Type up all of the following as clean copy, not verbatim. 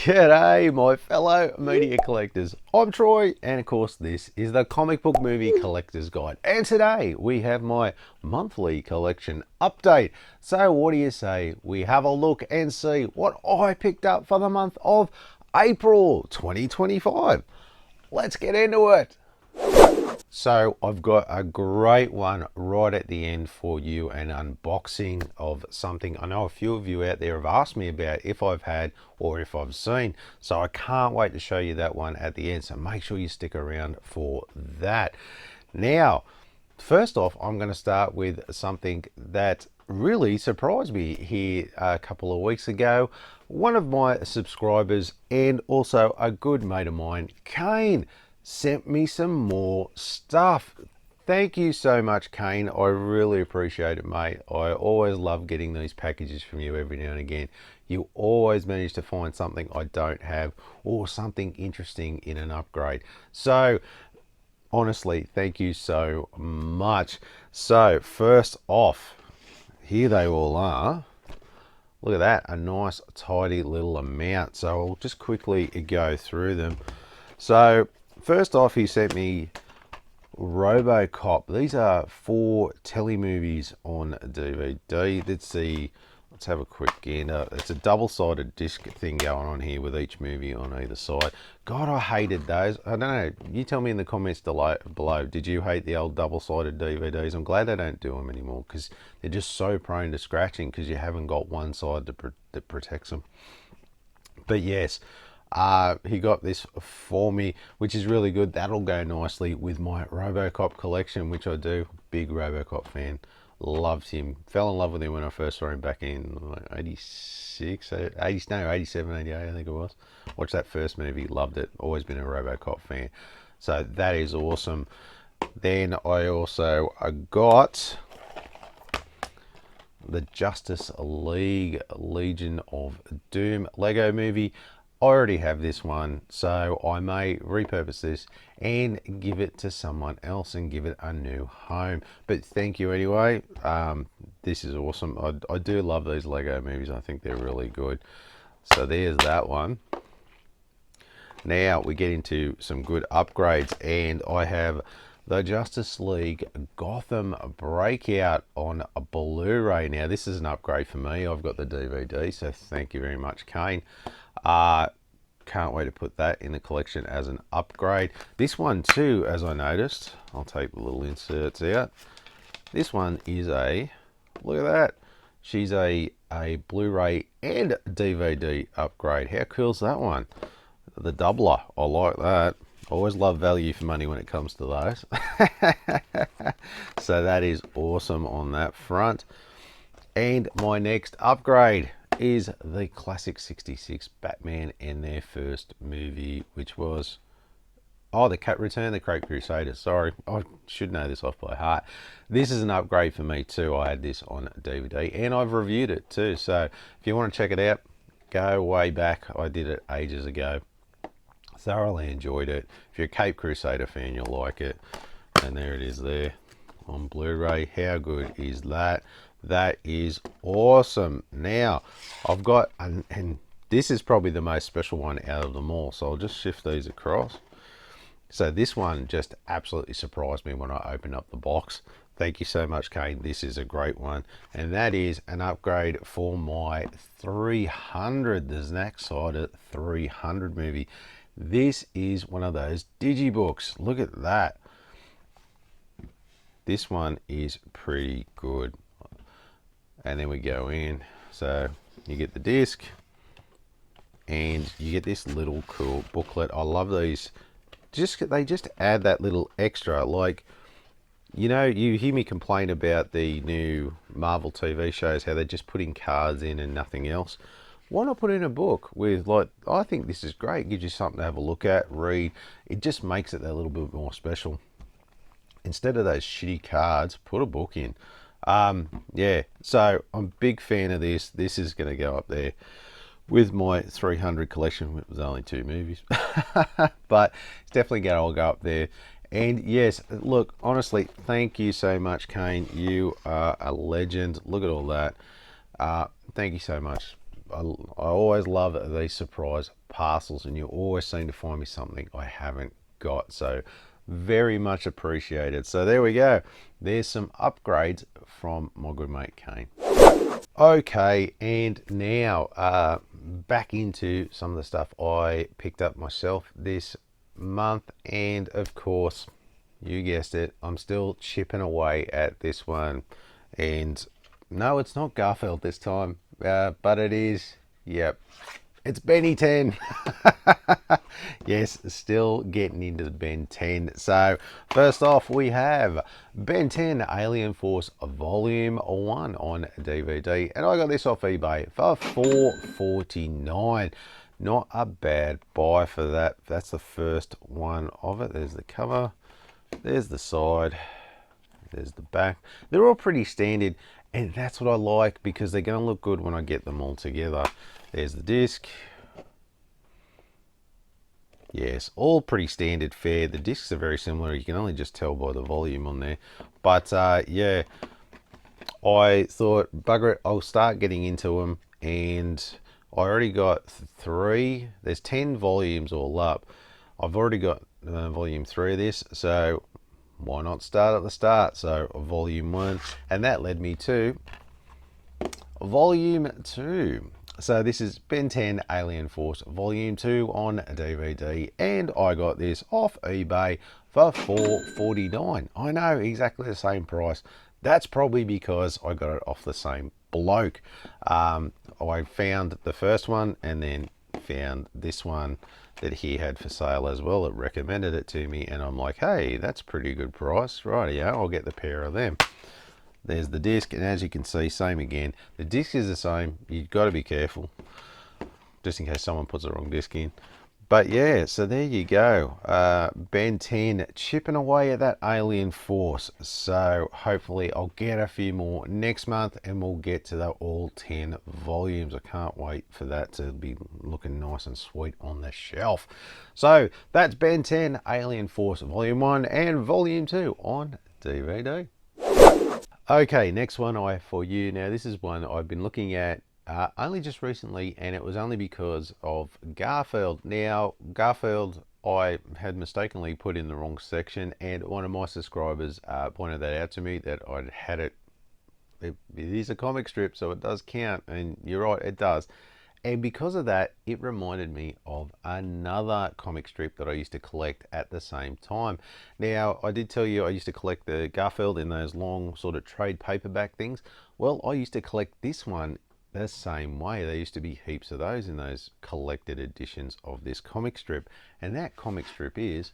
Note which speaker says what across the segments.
Speaker 1: G'day, my fellow media collectors. I'm Troy, and of course, this is the Comic Book Movie Collector's Guide. And today we have my monthly collection update. So, what do you say we have a look and see what I picked up for the month of April 2025? Let's get into it. So I've got a great one right at the end for you, an unboxing of something I know a few of you out there have asked me about if I've had or if I've seen. So I can't wait to show you that one at the end. So make sure you stick around for that. Now, first off, I'm going to start with something that really surprised me here a couple of weeks ago. One of my subscribers and also a good mate of mine, Kane, sent me some more stuff. Thank you so much, Kane. I really appreciate it, mate. I always love getting these packages from you every now and again. You always manage to find something I don't have or something interesting in an upgrade. So honestly, thank you so much. So first off, here they all are. Look at that, a nice tidy little amount. So I'll just quickly go through them. So first off, he sent me Robocop. These are 4 telemovies on DVD. Let's have a quick gander. It's a double-sided disc thing going on here with each movie on either side. God, I hated those. I don't know. You tell me in the comments below. Did you hate the old double-sided DVDs? I'm glad they don't do them anymore because they're just so prone to scratching because you haven't got one side that protects them. But yes, he got this for me, which is really good. That'll go nicely with my Robocop collection, which I do. Big Robocop fan. Loved him. Fell in love with him when I first saw him back in like 86, 87, 88, I think it was. Watched that first movie, loved it. Always been a Robocop fan. So that is awesome. Then I also got the Justice League Legion of Doom Lego movie. I already have this one, so I may repurpose this and give it to someone else and give it a new home. But thank you anyway. This is awesome. I do love these Lego movies. I think they're really good. So there's that one. Now we get into some good upgrades, and I have the Justice League Gotham Breakout on a Blu-ray. Now this is an upgrade for me. I've got the DVD, so thank you very much, Kane. Can't wait to put that in the collection as an upgrade. This one too, as I noticed, I'll take the little inserts out. This one is a, look at that. She's a Blu-ray and DVD upgrade. How cool's that one? The doubler, I like that. Always love value for money when it comes to those. So that is awesome on that front. And my next upgrade is the classic 66 Batman and their first movie, which was, the Return of the Crusaders. Sorry, I should know this off by heart. This is an upgrade for me too. I had this on DVD and I've reviewed it too. So if you want to check it out, go way back. I did it ages ago. Thoroughly enjoyed it. If you're a Cape Crusader fan, you'll like it. And there it is there on Blu-ray. How good is that? That is awesome. Now I've got, and this is probably the most special one out of them all, so I'll just shift these across. So this one just absolutely surprised me when I opened up the box. Thank you so much, Kane. This is a great one, and that is an upgrade for my 300, the Zack Snyder 300 movie. This is one of those digibooks. Look at that. This one is pretty good. And then we go in, so you get the disc and you get this little cool booklet. I love these. They just add that little extra, like, you know, you hear me complain about the new Marvel TV shows, how they're just putting cards in and nothing else. Why not put in a book with, like, I think this is great. It gives you something to have a look at, read. It just makes it that little bit more special. Instead of those shitty cards, put a book in. Yeah, so I'm a big fan of this. This is going to go up there with my 300 collection. It was only 2 movies, but it's definitely going to go up there. And yes, look, honestly, thank you so much, Kane. You are a legend. Look at all that. Thank you so much. always love these surprise parcels, and you always seem to find me something I haven't got. So very much appreciated. So there we go. There's some upgrades from my good mate Kane. Okay, and now back into some of the stuff I picked up myself this month, and of course, you guessed it, I'm still chipping away at this one. And no, it's not Garfield this time, but it is. Yep, it's Benny 10. Yes, still getting into the Ben 10. So first off, we have Ben 10 Alien Force Volume 1 on DVD, and I got this off eBay for $4.49. Not a bad buy for that. That's the first one of it. There's the cover, there's the side, there's the back. They're all pretty standard, and that's what I like because they're going to look good when I get them all together. There's the disc. Yes, all pretty standard fare. The discs are very similar. You can only just tell by the volume on there. But yeah, I thought, bugger it, I'll start getting into them. And I already got 3. There's 10 volumes all up. I've already got volume 3 of this. So why not start at the start? So volume 1. And that led me to volume 2. So this is Ben 10 Alien Force Volume 2 on DVD, and I got this off eBay for $4.49. I know, exactly the same price. That's probably because I got it off the same bloke. I found the first one and then found this one that he had for sale as well. It recommended it to me, and I'm like, hey, that's a pretty good price. Rightio, I'll get the pair of them. There's the disc, and as you can see, same again. The disc is the same. You've got to be careful, just in case someone puts the wrong disc in. But yeah, so there you go. Ben 10 chipping away at that Alien Force. So hopefully I'll get a few more next month, and we'll get to the all 10 volumes. I can't wait for that to be looking nice and sweet on the shelf. So that's Ben 10 Alien Force Volume 1 and Volume 2 on DVD. Okay, next one I have for you. Now this is one I've been looking at only just recently, and it was only because of Garfield. Now Garfield, I had mistakenly put in the wrong section, and one of my subscribers pointed that out to me, that I'd had it. It is a comic strip, so it does count, and you're right, it does. And because of that, it reminded me of another comic strip that I used to collect at the same time. Now, I did tell you I used to collect the Garfield in those long sort of trade paperback things. Well, I used to collect this one the same way. There used to be heaps of those in those collected editions of this comic strip. And that comic strip is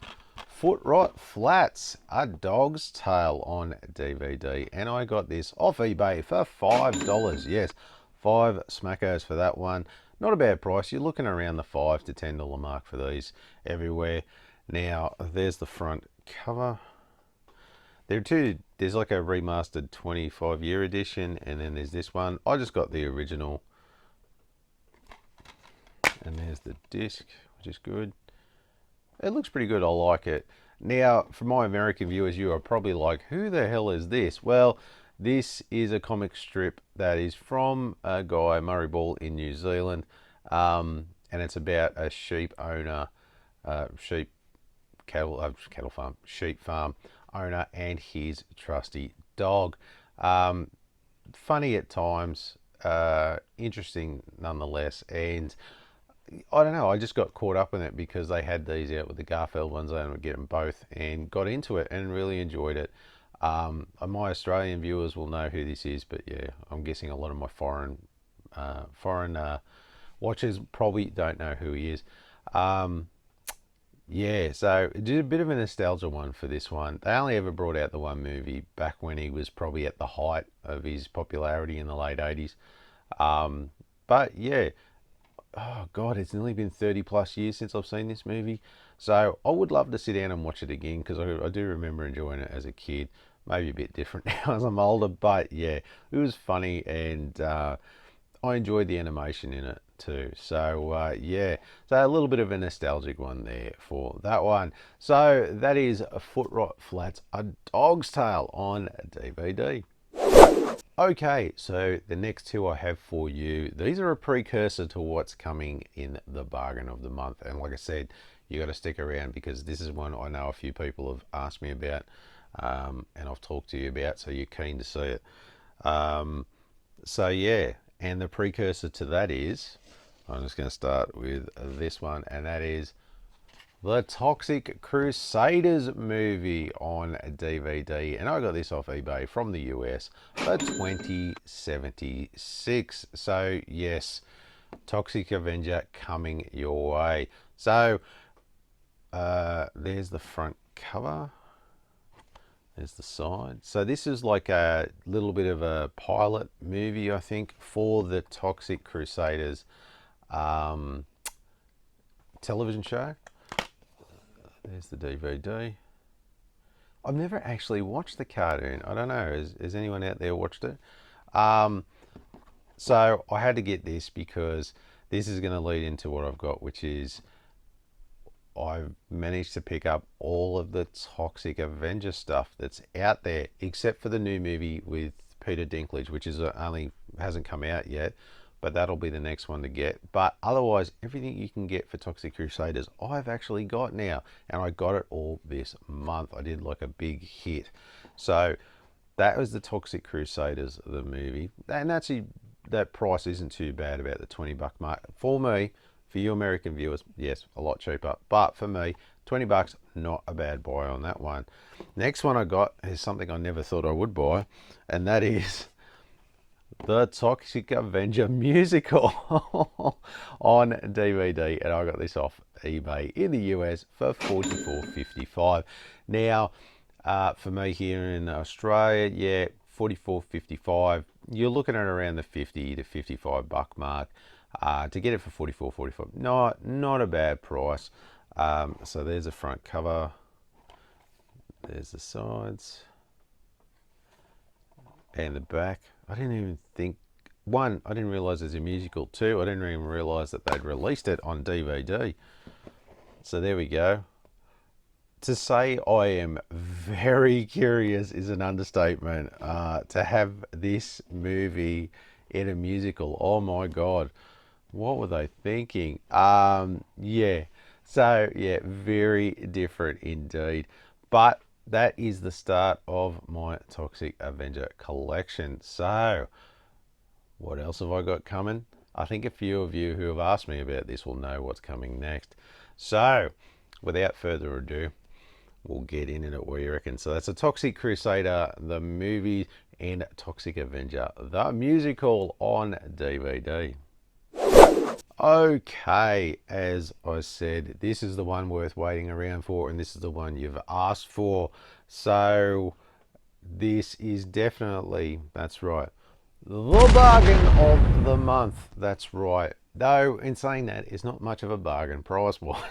Speaker 1: Footrot Flats, A Dog's Tale on DVD. And I got this off eBay for $5. Yes, 5 smackos for that one. Not a bad price. You're looking around the $5 to $10 mark for these everywhere. Now, there's the front cover. There's like a remastered 25-year edition, and then there's this one. I just got the original. And there's the disc, which is good. It looks pretty good. I like it. Now, for my American viewers, you are probably like, who the hell is this? Well, this is a comic strip that is from a guy, Murray Ball, in New Zealand, and it's about a sheep owner, sheep farm owner, and his trusty dog. Funny at times, interesting nonetheless, and I don't know, I just got caught up in it because they had these out with the Garfield ones. I would get them both and got into it and really enjoyed it. My Australian viewers will know who this is, but yeah, I'm guessing a lot of my foreign watchers probably don't know who he is. Yeah, so did a bit of a nostalgia one for this one. They only ever brought out the one movie back when he was probably at the height of his popularity in the late 80s. But yeah, oh God, it's nearly been 30 plus years since I've seen this movie. So I would love to sit down and watch it again, because I do remember enjoying it as a kid. Maybe a bit different now as I'm older, but yeah, it was funny, and I enjoyed the animation in it too. So yeah, so a little bit of a nostalgic one there for that one. So that is Footrot Flats, A Dog's Tale on DVD. Okay, so the next two I have for you, these are a precursor to what's coming in the bargain of the month. And like I said, you got to stick around because this is one I know a few people have asked me about, and I've talked to you about, so you're keen to see it. Um, so yeah, and the precursor to that is, I'm just going to start with this one, and that is the Toxic Crusaders movie on DVD, and I got this off eBay from the US for $20.76. So yes, Toxic Avenger coming your way. So there's the front cover. There's the side. So this is like a little bit of a pilot movie, I think, for the Toxic Crusaders television show. There's the DVD. I've never actually watched the cartoon. I don't know. Has anyone out there watched it? So I had to get this because this is going to lead into what I've got, which is I've managed to pick up all of the Toxic Avenger stuff that's out there, except for the new movie with Peter Dinklage, which is only hasn't come out yet, but that'll be the next one to get. But otherwise, everything you can get for Toxic Crusaders, I've actually got now, and I got it all this month. I did like a big hit. So that was the Toxic Crusaders, the movie, and actually that price isn't too bad, about the $20 mark for me. For you American viewers, yes, a lot cheaper, but for me, $20, not a bad buy on that one. Next one I got is something I never thought I would buy, and that is the Toxic Avenger musical on DVD, and I got this off eBay in the US for $44.55. Now, for me here in Australia, yeah, $44.55. You're looking at around the $50 to $55 mark. To get it for $44.45, not a bad price. So there's the front cover. There's the sides and the back. I didn't even think, one, I didn't realise there's a musical. Two, I didn't even realise that they'd released it on DVD. So there we go. To say I am very curious is an understatement. To have this movie in a musical, oh my God. What were they thinking? Yeah. So, yeah, very different indeed. But that is the start of my Toxic Avenger collection. So, what else have I got coming? I think a few of you who have asked me about this will know what's coming next. So, without further ado, we'll get in it. What do you reckon? So that's a Toxic Crusader, the movie, and Toxic Avenger, the musical on DVD. Okay, as I said, this is the one worth waiting around for, and this is the one you've asked for. So this is definitely, that's right, the bargain of the month. That's right. Though in saying that, it's not much of a bargain price-wise.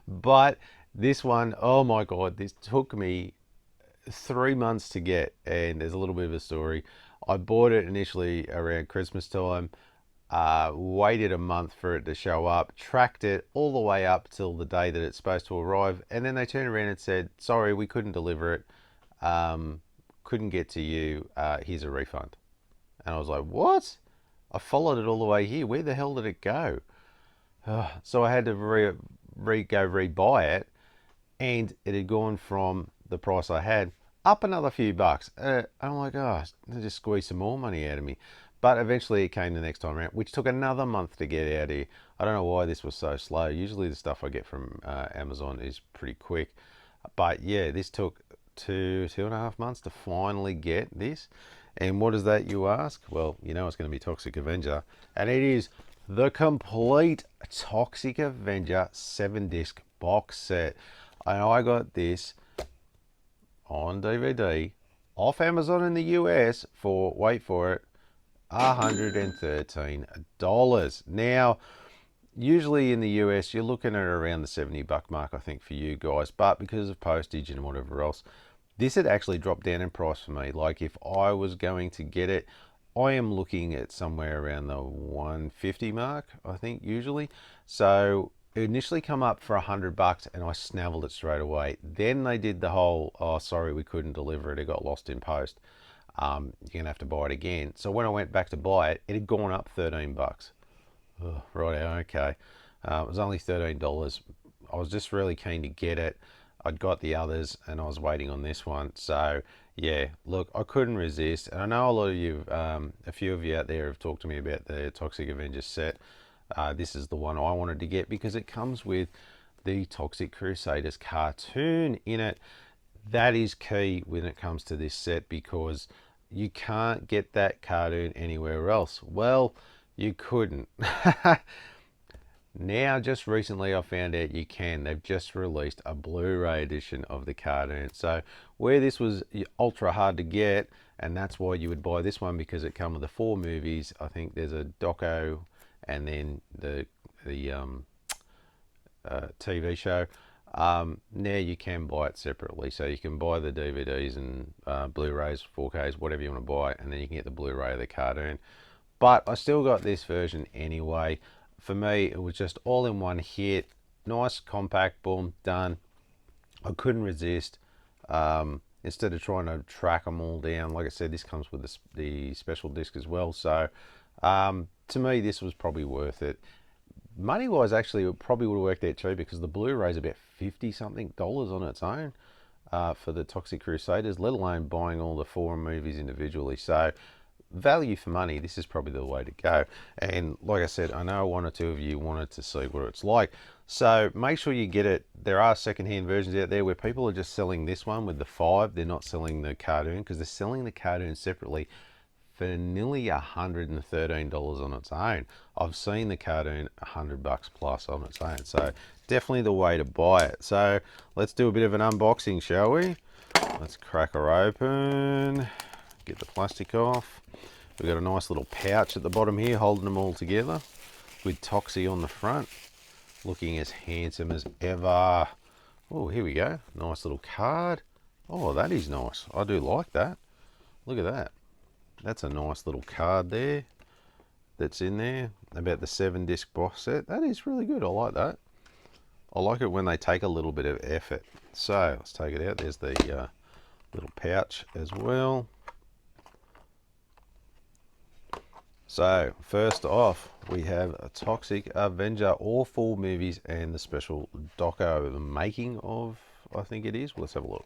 Speaker 1: But this one, oh my God, this took me 3 months to get, and there's a little bit of a story. I bought it initially around Christmas time. Waited a month for it to show up, tracked it all the way up till the day that it's supposed to arrive, and then they turned around and said, sorry, we couldn't deliver it, couldn't get to you, here's a refund. And I was like, what? I followed it all the way here, where the hell did it go? So I had to go rebuy it, and it had gone from the price I had up another few bucks. I'm like, oh, they just squeezed some more money out of me. But eventually it came the next time around, which took another month to get out here. I don't know why this was so slow. Usually the stuff I get from Amazon is pretty quick. But yeah, this took two and a half months to finally get this. And what is that, you ask? Well, you know it's going to be Toxic Avenger. And it is the complete Toxic Avenger 7-disc box set. And I got this on DVD off Amazon in the US for, wait for it, $113. Now, usually in the US, you're looking at around the $70 mark, I think, for you guys. But because of postage and whatever else, this had actually dropped down in price for me. Like if I was going to get it, I am looking at somewhere around the 150 mark, I think, usually. So it initially come up for $100 and I snaveled it straight away. Then they did the whole, oh, sorry, we couldn't deliver it. It got lost in post. you're going to have to buy it again. So when I went back to buy it, it had gone up 13 bucks. Oh, right, okay. It was only $13. I was just really keen to get it. I'd got the others and I was waiting on this one. So yeah, look, I couldn't resist. And I know a lot of you, a few of you out there have talked to me about the Toxic Avengers set. This is the one I wanted to get because it comes with the Toxic Crusaders cartoon in it. That is key when it comes to this set because you can't get that cartoon anywhere else. Well, you couldn't. Now, just recently I found out you can. They've just released a Blu-ray edition of the cartoon. So where this was ultra hard to get, and that's why you would buy this one because it comes with the 4 movies. I think there's a doco and then the TV show. Now you can buy it separately. So you can buy the DVDs and Blu-rays, 4Ks, whatever you want to buy, and then you can get the Blu-ray of the cartoon. But I still got this version anyway. For me, it was just all in one hit. Nice, compact, boom, done. I couldn't resist. Instead of trying to track them all down, like I said, this comes with the special disc as well. So to me, this was probably worth it. Money-wise, actually, it probably would have worked out too because the Blu-ray is about $50-something on its own for the Toxic Crusaders, let alone buying all the 4 movies individually. So value for money, this is probably the way to go. And like I said, I know 1 or 2 of you wanted to see what it's like, so make sure you get it. There are secondhand versions out there where people are just selling this one with the 5. They're not selling the cartoon because they're selling the cartoon separately for nearly $113 on its own. I've seen the cartoon $100 plus on its own, so definitely the way to buy it. So let's do a bit of an unboxing, shall we? Let's crack her open, get the plastic off. We've got a nice little pouch at the bottom here holding them all together with Toxie on the front, looking as handsome as ever. Oh, here we go. Nice little card. Oh, that is nice. I do like that. Look at that. That's a nice little card there that's in there about the 7-disc box set. That is really good. I like that. I like it when they take a little bit of effort. So let's take it out. There's the little pouch as well. So first off, we have a Toxic Avenger, all 4 movies and the special doco, the making of, I think it is. Well, let's have a look.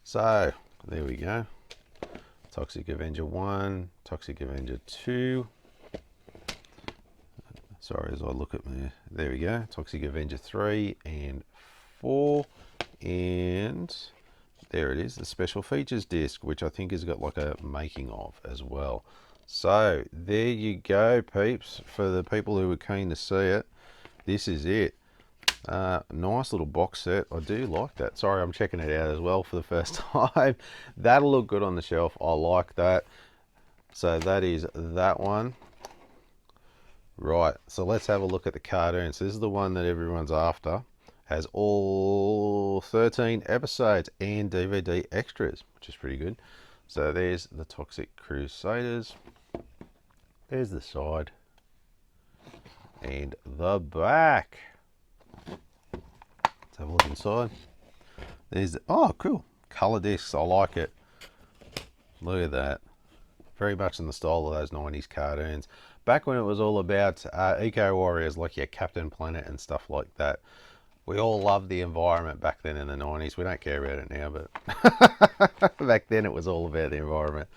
Speaker 1: So there we go. Toxic Avenger 1, Toxic Avenger 2. Sorry, as I look at me, there we go. Toxic Avenger 3 and 4, and there it is, the special features disc, which I think has got like a making of as well. So there you go, peeps. For the people who were keen to see it, this is it. Nice little box set. I do like that. Sorry, I'm checking it out as well for the first time. That'll look good on the shelf. I like that. So that is that one. Right, so let's have a look at the cartoon. So this is the one that everyone's after. Has all 13 episodes and DVD extras, which is pretty good. So there's the Toxic Crusaders. There's the side. And the back. Let's have a look inside. There's the, oh, cool. Color discs, I like it. Look at that. Very much in the style of those 90s cartoons. Back when it was all about eco-warriors like your Captain Planet and stuff like that. We all loved the environment back then in the 90s. We don't care about it now, but back then it was all about the environment.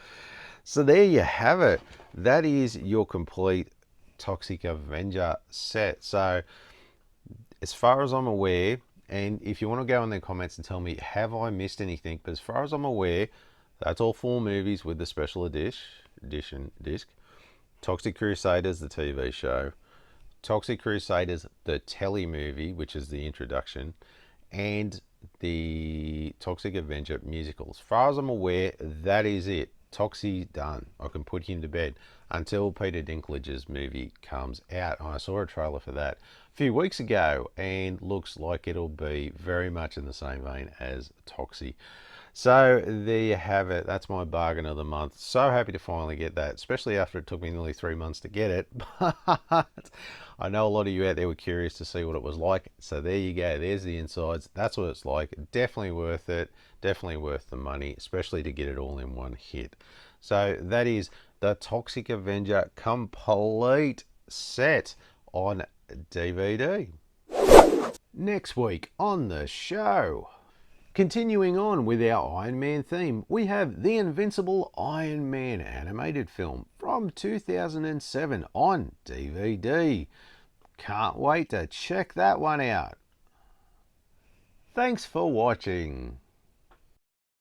Speaker 1: So there you have it. That is your complete Toxic Avenger set. So as far as I'm aware, and if you want to go in the comments and tell me, have I missed anything? But as far as I'm aware, that's all 4 movies with the special edition disc. Toxic Crusaders, the TV show. Toxic Crusaders, the telly movie, which is the introduction, and the Toxic Avenger musical. As far as I'm aware, that is it. Toxie's done. I can put him to bed until Peter Dinklage's movie comes out. I saw a trailer for that a few weeks ago and looks like it'll be very much in the same vein as Toxie. So there you have it. That's my bargain of the month. So happy to finally get that, especially after it took me nearly 3 months to get it. But I know a lot of you out there were curious to see what it was like. So there you go. There's the insides. That's what it's like. Definitely worth it. Definitely worth the money, especially to get it all in one hit. So that is the Toxic Avenger complete set on DVD. Next week on the show, continuing on with our Iron Man theme, we have the Invincible Iron Man animated film from 2007 on DVD. Can't wait to check that one out. Thanks for watching.